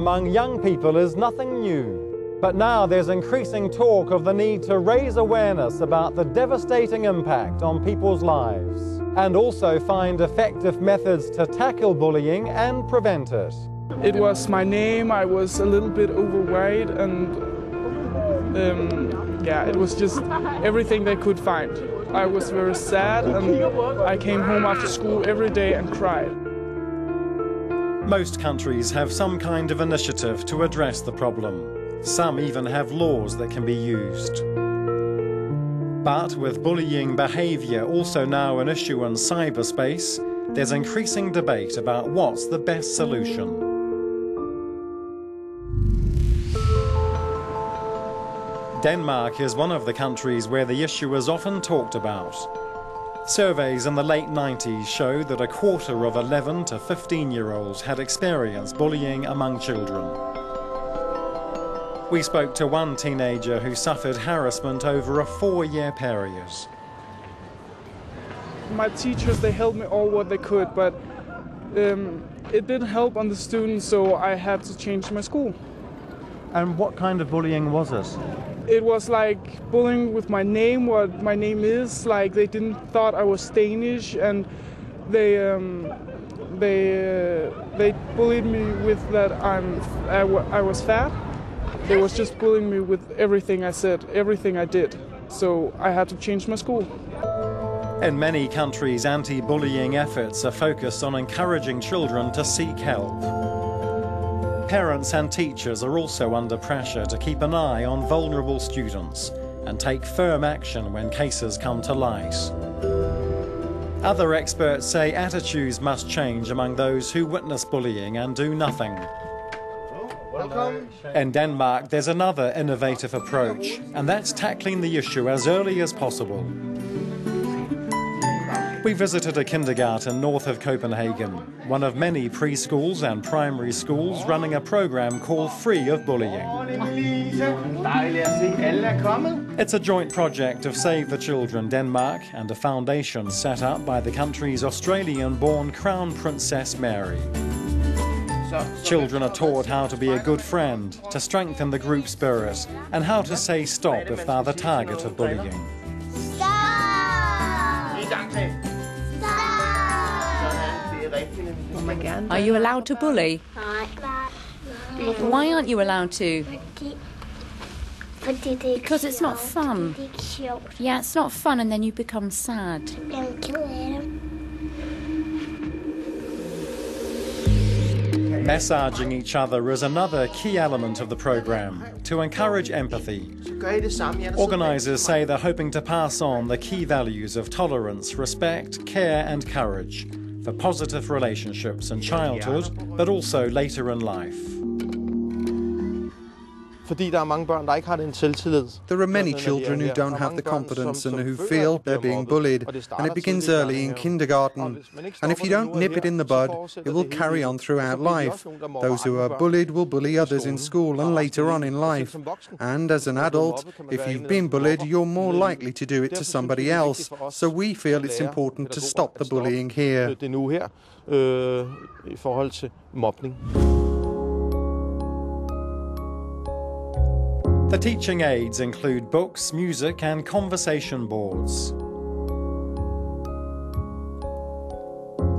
among young people is nothing new. But now there's increasing talk of the need to raise awareness about the devastating impact on people's lives, and also find effective methods to tackle bullying and prevent it. It was my name, I was a little bit overweight, and yeah, it was just everything they could find. I was very sad, and I came home after school every day and cried. Most countries have some kind of initiative to address the problem. Some even have laws that can be used. But with bullying behaviour also now an issue in cyberspace, there's increasing debate about what's the best solution. Denmark is one of the countries where the issue is often talked about. Surveys in the late 90s showed that a quarter of 11 to 15-year-olds had experienced bullying among children. We spoke to one teenager who suffered harassment over a 4-year period. My teachers, they helped me all what they could, but it didn't help on the students, so I had to change my school. And what kind of bullying was it? It was like bullying with my name, what my name is. Like they didn't thought I was Danish, and they bullied me with that I was fat. They was just bullying me with everything I said, everything I did. So I had to change my school. In many countries, anti-bullying efforts are focused on encouraging children to seek help. Parents and teachers are also under pressure to keep an eye on vulnerable students and take firm action when cases come to light. Other experts say attitudes must change among those who witness bullying and do nothing. In Denmark, there's another innovative approach, and that's tackling the issue as early as possible. We visited a kindergarten north of Copenhagen, one of many preschools and primary schools running a program called Free of Bullying. It's a joint project of Save the Children Denmark and a foundation set up by the country's Australian-born Crown Princess Mary. Children are taught how to be a good friend, to strengthen the group spirit, and how to say stop if they're the target of bullying. Are you allowed to bully? Why aren't you allowed to? Because it's not fun. Yeah, it's not fun, and then you become sad. Massaging each other is another key element of the program, to encourage empathy. Organisers say they're hoping to pass on the key values of tolerance, respect, care and courage for positive relationships in childhood, but also later in life. There are many children who don't have the confidence and who feel they're being bullied, and it begins early in kindergarten. And if you don't nip it in the bud, it will carry on throughout life. Those who are bullied will bully others in school and later on in life. And as an adult, if you've been bullied, you're more likely to do it to somebody else. So we feel it's important to stop the bullying here. The teaching aids include books, music and conversation boards.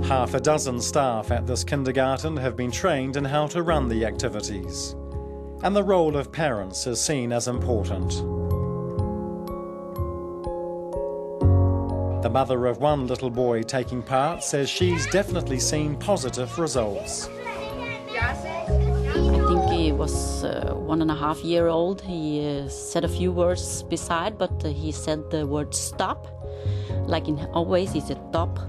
Half a dozen staff at this kindergarten have been trained in how to run the activities. And the role of parents is seen as important. The mother of one little boy taking part says she's definitely seen positive results. He was 1.5 years old. He said a few words beside, but he said the word stop. Like in always, he said stop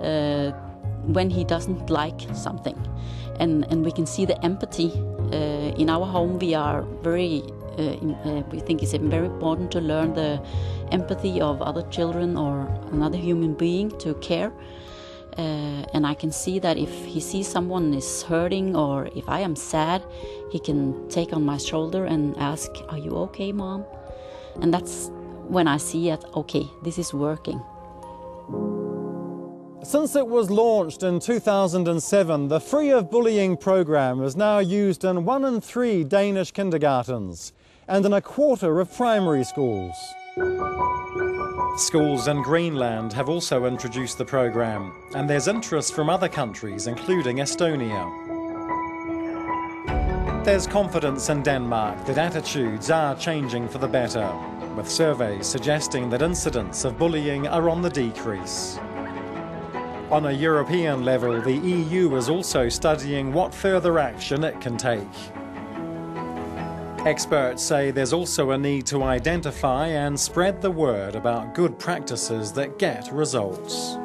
when he doesn't like something. And we can see the empathy. In our home, we are very, we think it's very important to learn the empathy of other children or another human being, to care. And I can see that if he sees someone is hurting or if I am sad, he can take on my shoulder and ask, "Are you okay, Mom?" And that's when I see it, okay, this is working. Since it was launched in 2007, the Free of Bullying programme is now used in 1 in 3 Danish kindergartens and in a quarter of primary schools. Schools in Greenland have also introduced the programme, and there's interest from other countries, including Estonia. There's confidence in Denmark that attitudes are changing for the better, with surveys suggesting that incidents of bullying are on the decrease. On a European level, the EU is also studying what further action it can take. Experts say there's also a need to identify and spread the word about good practices that get results.